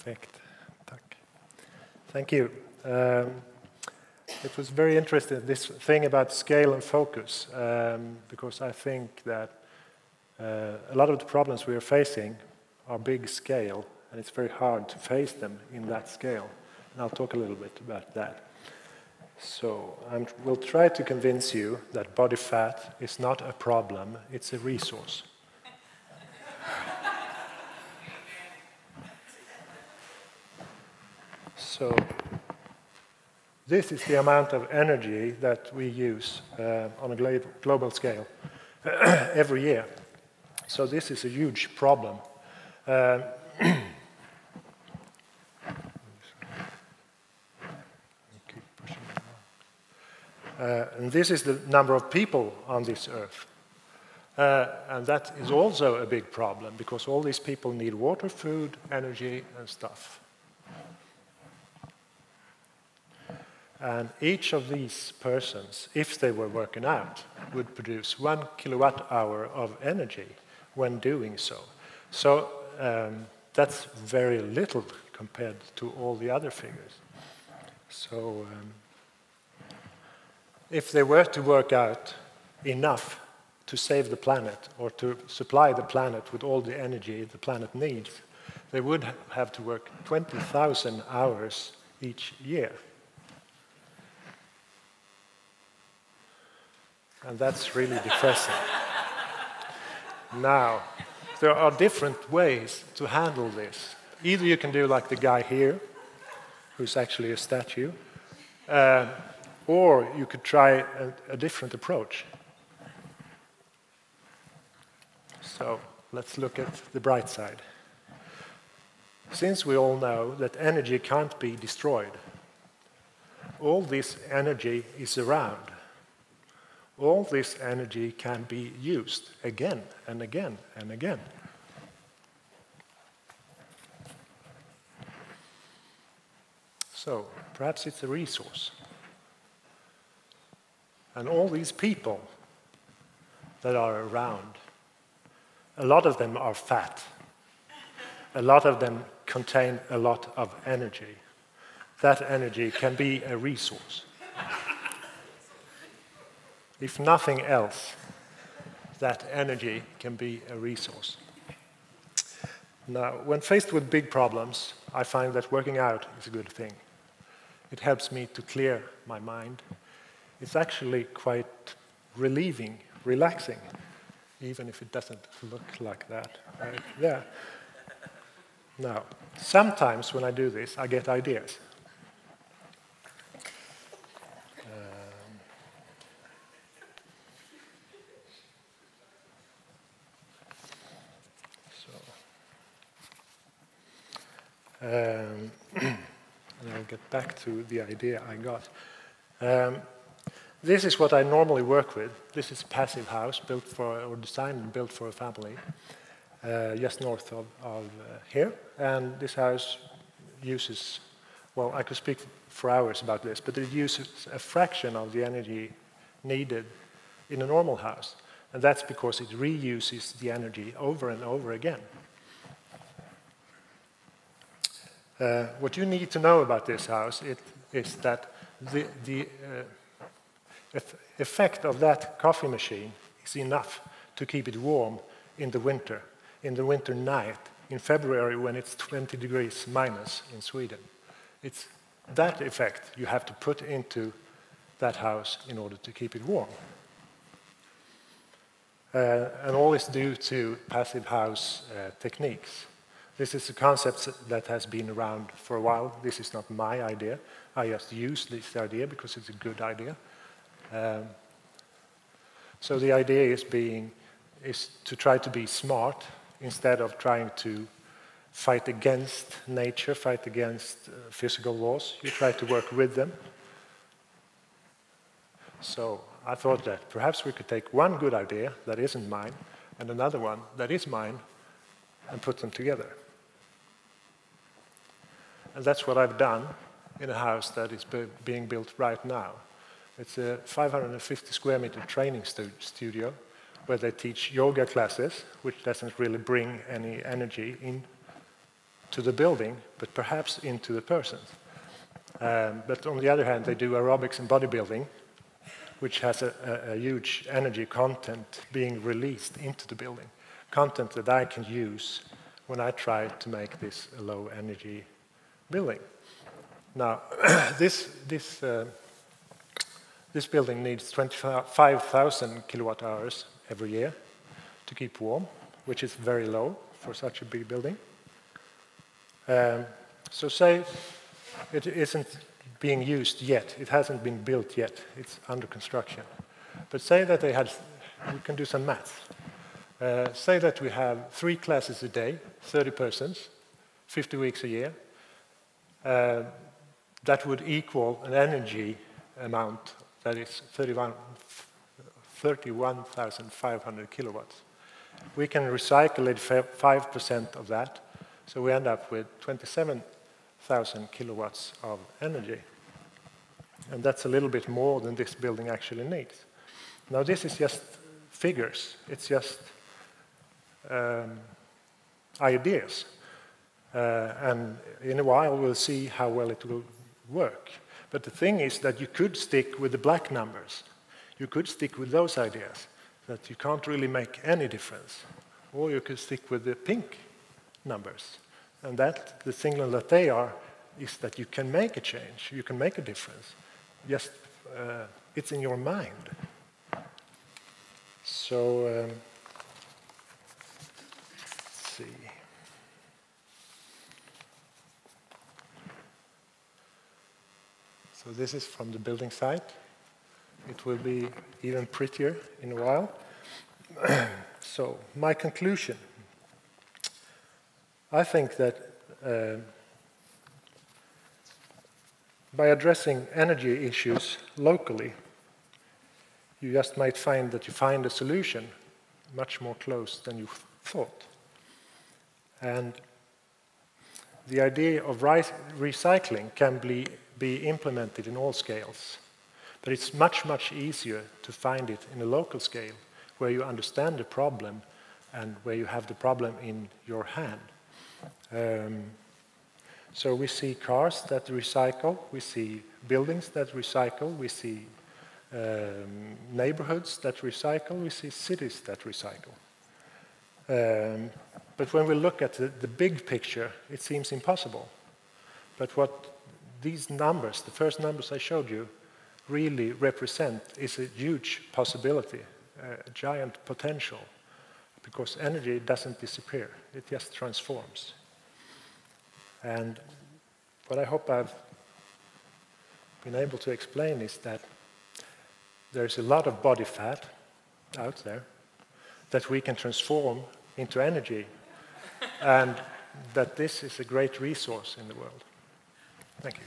Perfect. Tack. Thank you. It was very interesting, this thing about scale and focus, because I think that a lot of the problems we are facing are big scale, and it's very hard to face them in that scale. And I'll talk a little bit about that. So we'll try to convince you that body fat is not a problem, it's a resource. So this is the amount of energy that we use on a global scale every year. So this is a huge problem. And this is the number of people on this earth. And that is also a big problem, because all these people need water, food, energy, and stuff. And each of these persons, if they were working out, would produce 1 kilowatt-hour of energy when doing so. So that's very little compared to all the other figures. So if they were to work out enough to save the planet or to supply the planet with all the energy the planet needs, they would have to work 20,000 hours each year. And that's really depressing. Now, there are different ways to handle this. Either you can do like the guy here, who's actually a statue, or you could try a different approach. So let's look at the bright side. Since we all know that energy can't be destroyed, all this energy is around. All this energy can be used again and again and again. So perhaps it's a resource. And all these people that are around, a lot of them are fat. A lot of them contain a lot of energy. That energy can be a resource. If nothing else, that energy can be a resource. Now, when faced with big problems, I find that working out is a good thing. It helps me to clear my mind. It's actually quite relieving, relaxing, even if it doesn't look like that. Right? Yeah. Now, sometimes when I do this, I get ideas. And I'll get back to the idea I got. This is what I normally work with. This is a passive house built for, or designed and built for a family, just north of here. And this house uses, well, I could speak for hours about this, but it uses a fraction of the energy needed in a normal house. And that's because it reuses the energy over and over again. What you need to know about this house is that the effect of that coffee machine is enough to keep it warm in the winter night, in February when it's 20 degrees minus in Sweden. It's that effect you have to put into that house in order to keep it warm. And all is due to passive house techniques. This is a concept that has been around for a while. This is not my idea. I just use this idea because it's a good idea. So the idea is to try to be smart instead of trying to fight against nature, fight against physical laws. You try to work with them. So I thought that perhaps we could take one good idea that isn't mine and another one that is mine and put them together. And that's what I've done in a house that is being built right now. It's a 550 square meter training studio where they teach yoga classes, which doesn't really bring any energy in to the building, but perhaps into the person. But on the other hand, they do aerobics and bodybuilding, which has a huge energy content being released into the building, content that I can use when I try to make this a low-energy building. Now, this building needs 25,000 kilowatt hours every year to keep warm, which is very low for such a big building. So say it isn't being used yet. It hasn't been built yet. It's under construction. But say that we can do some maths. Say that we have 3 classes a day, 30 persons, 50 weeks a year. That would equal an energy amount that is 31,500 kilowatts. We can recycle 5% of that, so we end up with 27,000 kilowatts of energy. And that's a little bit more than this building actually needs. Now, this is just figures. It's just ideas. And in a while, we'll see how well it will work. But the thing is that you could stick with the black numbers. You could stick with those ideas, that you can't really make any difference. Or you could stick with the pink numbers. And that, the signal that they are, is that you can make a change, you can make a difference. Just, it's in your mind. So, let's see. So this is from the building site. It will be even prettier in a while. So, my conclusion. I think that by addressing energy issues locally, you just might find that you find a solution much more close than you thought. And the idea of recycling can be implemented in all scales. But it's much, much easier to find it in a local scale, where you understand the problem and where you have the problem in your hand. So we see cars that recycle, we see buildings that recycle, we see neighborhoods that recycle, we see cities that recycle. But when we look at the big picture, it seems impossible. But what these numbers, the first numbers I showed you, really represent is a huge possibility, a giant potential, because energy doesn't disappear, it just transforms. And what I hope I've been able to explain is that there's a lot of body fat out there that we can transform into energy, and that this is a great resource in the world. Thank you.